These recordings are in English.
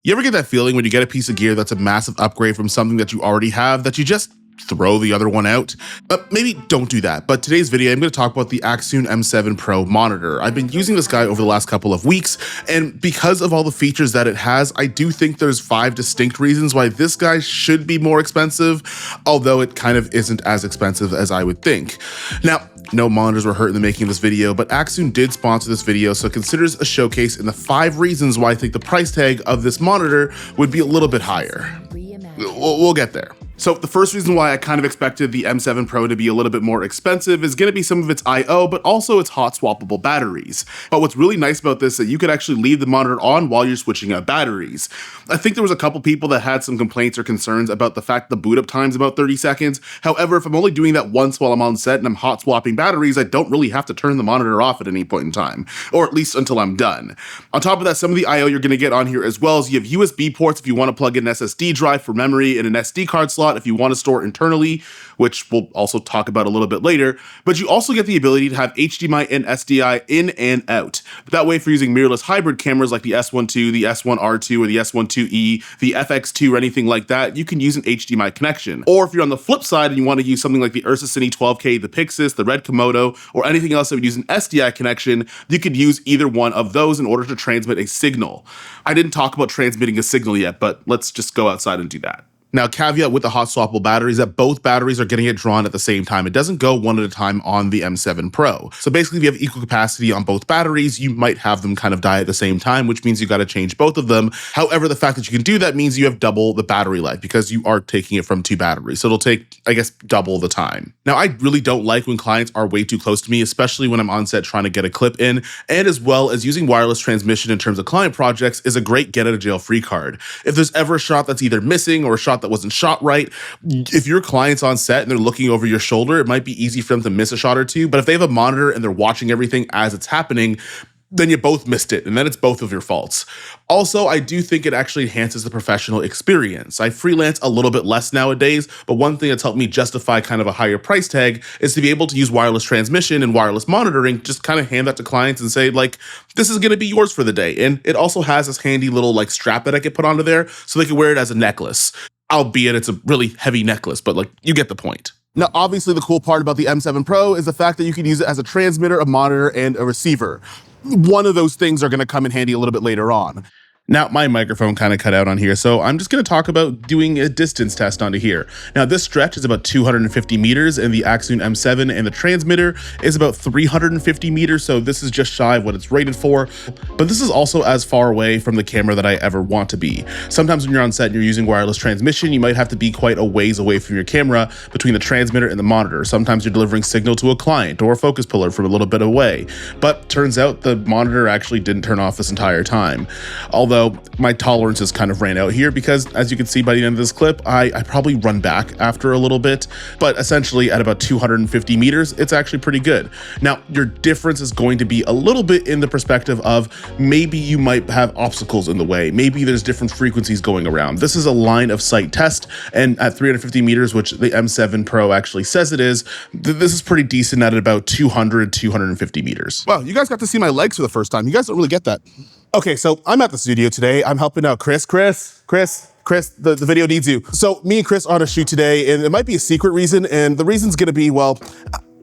You ever get that feeling when you get a piece of gear that's a massive upgrade from something that you already have that you just throw the other one out? Maybe don't do that, but today's video I'm going to talk about the Accsoon M7 Pro monitor. I've been using this guy over the last couple of weeks, and because of all the features that it has, I do think there's 5 distinct reasons why this guy should be more expensive, although it kind of isn't as expensive as I would think. Now, no monitors were hurt in the making of this video, but Accsoon did sponsor this video, so it considers a showcase in the 5 reasons why I think the price tag of this monitor would be a little bit higher. We'll get there. So the first reason why I kind of expected the M7 Pro to be a little bit more expensive is going to be some of its I/O, but also its hot swappable batteries. But what's really nice about this is that you could actually leave the monitor on while you're switching out batteries. I think there was a couple people that had some complaints or concerns about the fact the boot up time is about 30 seconds. However, if I'm only doing that once while I'm on set and I'm hot swapping batteries, I don't really have to turn the monitor off at any point in time, or at least until I'm done. On top of that, some of the I/O you're going to get on here as well is you have USB ports if you want to plug in an SSD drive for memory and an SD card slot if you want to store internally, which we'll also talk about a little bit later, but you also get the ability to have HDMI and SDI in and out. That way, if you're using mirrorless hybrid cameras like the S1 II, the S1R2, or the S1 IIe, the FX2, or anything like that, you can use an HDMI connection. Or if you're on the flip side and you want to use something like the Ursa Cine 12K, the Pixis, the Red Komodo, or anything else that would use an SDI connection, you could use either one of those in order to transmit a signal. I didn't talk about transmitting a signal yet, but let's just go outside and do that. Now, caveat with the hot swappable batteries that both batteries are getting it drawn at the same time. It doesn't go one at a time on the M7 Pro. So basically, if you have equal capacity on both batteries, you might have them kind of die at the same time, which means you got to change both of them. However, the fact that you can do that means you have double the battery life because you are taking it from 2 batteries. So it'll take, I guess, double the time. Now, I really don't like when clients are way too close to me, especially when I'm on set trying to get a clip in, and as well as using wireless transmission in terms of client projects is a great get out of jail free card. If there's ever a shot that's either missing or a shot that wasn't shot right, if your client's on set and they're looking over your shoulder, it might be easy for them to miss a shot or two, but if they have a monitor and they're watching everything as it's happening, then you both missed it, and then it's both of your faults. Also, I do think it actually enhances the professional experience. I freelance a little bit less nowadays, but one thing that's helped me justify kind of a higher price tag is to be able to use wireless transmission and wireless monitoring, just kind of hand that to clients and say, like, this is gonna be yours for the day. And it also has this handy little like strap that I can put onto there so they can wear it as a necklace. Albeit it's a really heavy necklace, but like, you get the point. Now, obviously the cool part about the M7 Pro is the fact that you can use it as a transmitter, a monitor, and a receiver. One of those things are gonna come in handy a little bit later on. Now, my microphone kind of cut out on here, so I'm just going to talk about doing a distance test onto here. Now, this stretch is about 250 meters in the Accsoon M7, and the transmitter is about 350 meters, so this is just shy of what it's rated for. But this is also as far away from the camera that I ever want to be. Sometimes when you're on set and you're using wireless transmission, you might have to be quite a ways away from your camera between the transmitter and the monitor. Sometimes you're delivering signal to a client or a focus puller from a little bit away. But turns out the monitor actually didn't turn off this entire time. Although my tolerances kind of ran out here because, as you can see by the end of this clip, I probably run back after a little bit, but essentially at about 250 meters, it's actually pretty good. Now, your difference is going to be a little bit in the perspective of maybe you might have obstacles in the way. Maybe there's different frequencies going around. This is a line of sight test, and at 350 meters, which the M7 Pro actually says it is, this is pretty decent at about 250 meters. Wow, you guys got to see my legs for the first time. You guys don't really get that. Okay, so I'm at the studio today. I'm helping out Chris, the video needs you. So me and Chris are on a shoot today, and it might be a secret reason, and the reason's gonna be, well,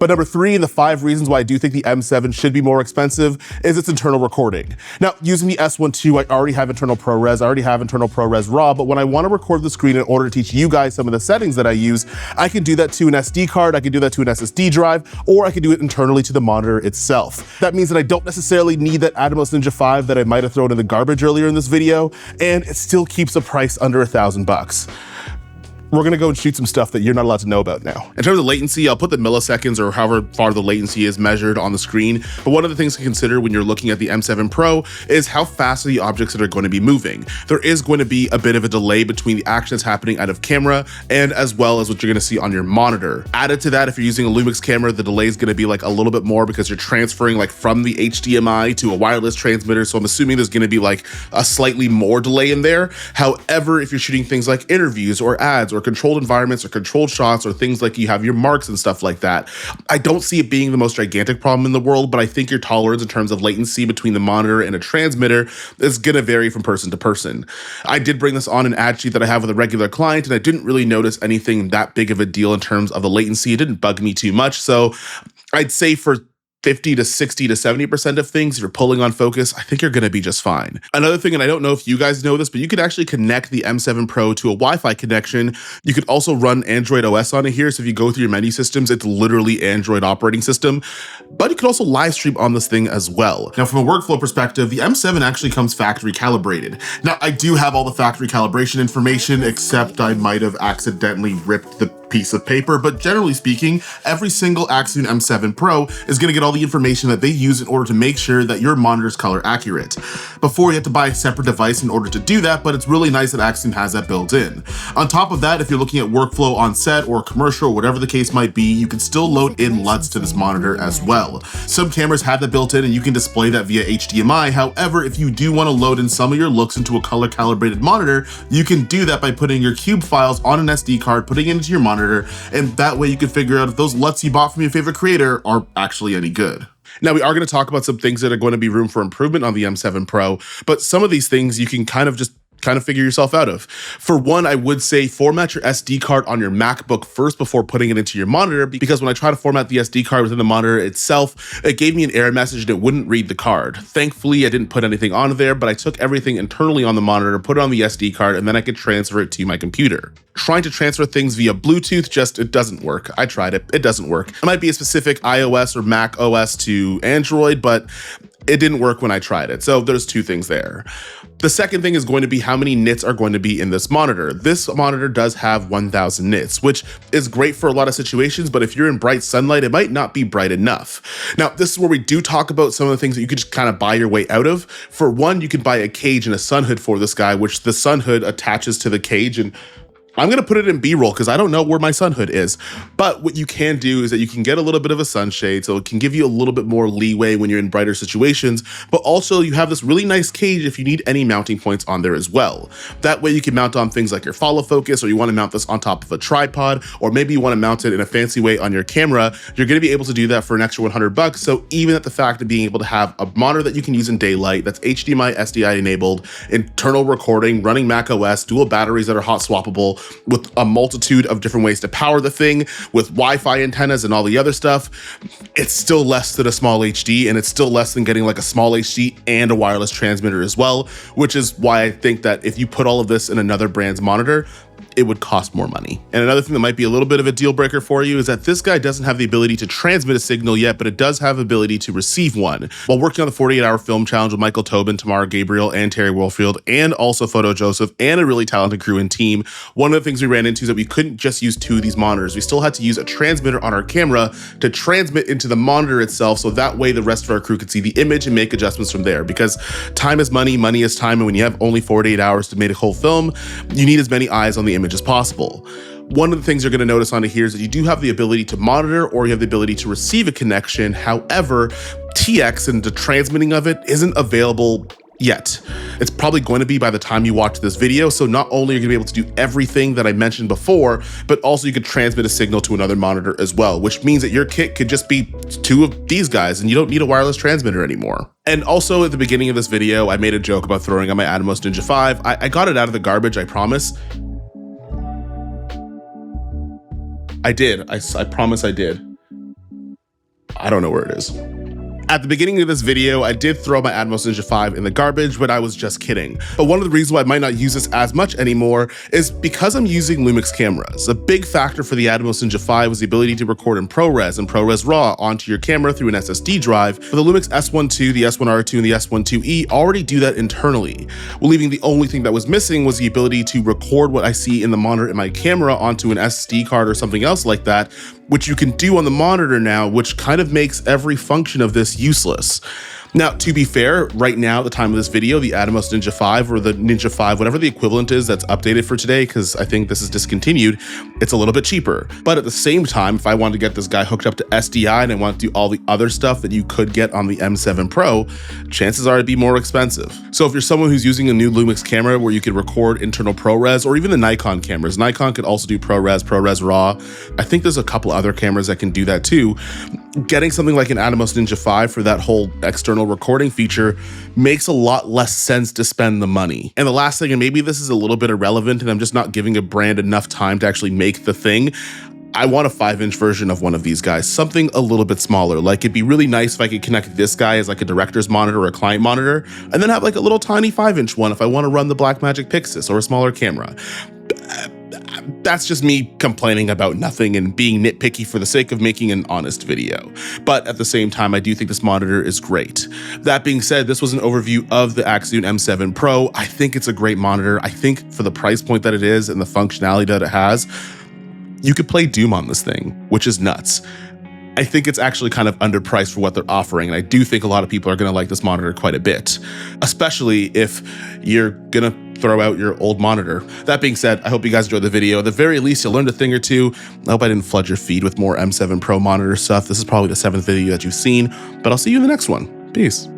but number 3 in the 5 reasons why I do think the M7 should be more expensive is its internal recording. Now, using the S1 II, I already have internal ProRes, I already have internal ProRes RAW, but when I wanna record the screen in order to teach you guys some of the settings that I use, I can do that to an SD card, I can do that to an SSD drive, or I can do it internally to the monitor itself. That means that I don't necessarily need that Atomos Ninja 5 that I might have thrown in the garbage earlier in this video, and it still keeps the price under $1,000. We're gonna go and shoot some stuff that you're not allowed to know about now. In terms of latency, I'll put the milliseconds or however far the latency is measured on the screen, but one of the things to consider when you're looking at the M7 Pro is how fast are the objects that are going to be moving. There is going to be a bit of a delay between the action that's happening out of camera and as well as what you're gonna see on your monitor. Added to that, if you're using a Lumix camera, the delay is gonna be like a little bit more because you're transferring like from the HDMI to a wireless transmitter, so I'm assuming there's gonna be like a slightly more delay in there. However, if you're shooting things like interviews or ads or or controlled environments or controlled shots or things like you have your marks and stuff like that. I don't see it being the most gigantic problem in the world, but I think your tolerance in terms of latency between the monitor and a transmitter is gonna vary from person to person. I did bring this on an ad sheet that I have with a regular client, and I didn't really notice anything that big of a deal in terms of the latency. It didn't bug me too much. So I'd say for 50 to 60 to 70% of things, if you're pulling on focus, I think you're gonna be just fine. Another thing, and I don't know if you guys know this, but you could actually connect the M7 Pro to a Wi-Fi connection. You could also run Android OS on it here. So if you go through your menu systems, it's literally Android operating system, but you could also live stream on this thing as well. Now, from a workflow perspective, the M7 actually comes factory calibrated. Now, I do have all the factory calibration information, except I might have accidentally ripped the piece of paper, but generally speaking, every single Accsoon M7 Pro is gonna get all the information that they use in order to make sure that your monitor's color accurate. Before, you had to buy a separate device in order to do that, but it's really nice that Accsoon has that built in. On top of that, if you're looking at workflow on set or commercial, whatever the case might be, you can still load in LUTs to this monitor as well. Some cameras have that built in and you can display that via HDMI. However, if you do wanna load in some of your looks into a color calibrated monitor, you can do that by putting your cube files on an SD card, putting it into your monitor, and that way you can figure out if those LUTs you bought from your favorite creator are actually any good. Now, we are going to talk about some things that are going to be room for improvement on the M7 Pro, but some of these things you can kind of figure yourself out of. For one, I would say format your SD card on your MacBook first before putting it into your monitor, because when I try to format the SD card within the monitor itself, it gave me an error message and it wouldn't read the card. Thankfully, I didn't put anything on there, but I took everything internally on the monitor, put it on the SD card, and then I could transfer it to my computer. Trying to transfer things via Bluetooth, it doesn't work. I tried it, it doesn't work. It might be a specific iOS or Mac OS to Android, but it didn't work when I tried it. So there's two things there. The second thing is going to be how many nits are going to be in this monitor. This monitor does have 1000 nits, which is great for a lot of situations, but if you're in bright sunlight, it might not be bright enough. Now, this is where we do talk about some of the things that you could just kind of buy your way out of. For one, you can buy a cage and a sun hood for this guy, which the sun hood attaches to the cage, and I'm gonna put it in B-roll because I don't know where my sun hood is. But what you can do is that you can get a little bit of a sunshade, so it can give you a little bit more leeway when you're in brighter situations, but also you have this really nice cage if you need any mounting points on there as well. That way you can mount on things like your follow focus, or you wanna mount this on top of a tripod, or maybe you wanna mount it in a fancy way on your camera. You're gonna be able to do that for an extra 100 bucks. So even at the fact of being able to have a monitor that you can use in daylight, that's HDMI, SDI enabled, internal recording, running Mac OS, dual batteries that are hot swappable, with a multitude of different ways to power the thing, with Wi-Fi antennas and all the other stuff, it's still less than a small HD, and it's still less than getting like a small HD and a wireless transmitter as well, which is why I think that if you put all of this in another brand's monitor, it would cost more money. And another thing that might be a little bit of a deal breaker for you is that this guy doesn't have the ability to transmit a signal yet, but it does have ability to receive one. While working on the 48-hour film challenge with Michael Tobin, Tamara Gabriel, and Terry Warfield, and also Photo Joseph, and a really talented crew and team, one of the things we ran into is that we couldn't just use two of these monitors. We still had to use a transmitter on our camera to transmit into the monitor itself, so that way the rest of our crew could see the image and make adjustments from there. Because time is money, money is time, and when you have only 48 hours to make a whole film, you need as many eyes on the image as possible. One of the things you're going to notice on here is that you do have the ability to monitor, or you have the ability to receive a connection. However, TX and the transmitting of it isn't available yet. It's probably going to be by the time you watch this video. So not only are you gonna be able to do everything that I mentioned before, but also you could transmit a signal to another monitor as well, which means that your kit could just be two of these guys and you don't need a wireless transmitter anymore. And also at the beginning of this video, I made a joke about throwing on my Atomos Ninja 5. I got it out of the garbage, I promise. I did, I promise I did. I don't know where it is. At the beginning of this video, I did throw my Atomos Ninja 5 in the garbage, but I was just kidding. But one of the reasons why I might not use this as much anymore is because I'm using Lumix cameras. A big factor for the Atomos Ninja 5 was the ability to record in ProRes and ProRes RAW onto your camera through an SSD drive. But the Lumix S12, the S1R2, and the S12E already do that internally, leaving the only thing that was missing was the ability to record what I see in the monitor in my camera onto an SD card or something else like that, which you can do on the monitor now, which kind of makes every function of this useless. Now, to be fair, right now, at the time of this video, the Atomos Ninja 5 or the Ninja 5, whatever the equivalent is that's updated for today, because I think this is discontinued, it's a little bit cheaper. But at the same time, if I wanted to get this guy hooked up to SDI and I want to do all the other stuff that you could get on the M7 Pro, chances are it'd be more expensive. So if you're someone who's using a new Lumix camera where you could record internal ProRes, or even the Nikon cameras, Nikon could also do ProRes RAW. I think there's a couple other cameras that can do that too. Getting something like an Atomos Ninja 5 for that whole external recording feature makes a lot less sense to spend the money. And the last thing, and maybe this is a little bit irrelevant and I'm just not giving a brand enough time to actually make the thing, I want a 5-inch version of one of these guys, something a little bit smaller. Like, it'd be really nice if I could connect this guy as like a director's monitor or a client monitor, and then have like a little tiny 5-inch one if I want to run the Blackmagic Pixis or a smaller camera. That's just me complaining about nothing and being nitpicky for the sake of making an honest video. But at the same time, I do think this monitor is great. That being said, this was an overview of the Accsoon M7 Pro. I think it's a great monitor. I think for the price point that it is and the functionality that it has, you could play Doom on this thing, which is nuts. I think it's actually kind of underpriced for what they're offering, and I do think a lot of people are going to like this monitor quite a bit, especially if you're going to throw out your old monitor. That being said, I hope you guys enjoyed the video. At the very least, you learned a thing or two. I hope I didn't flood your feed with more M7 Pro monitor stuff. This is probably the 7th video that you've seen, but I'll see you in the next one. Peace.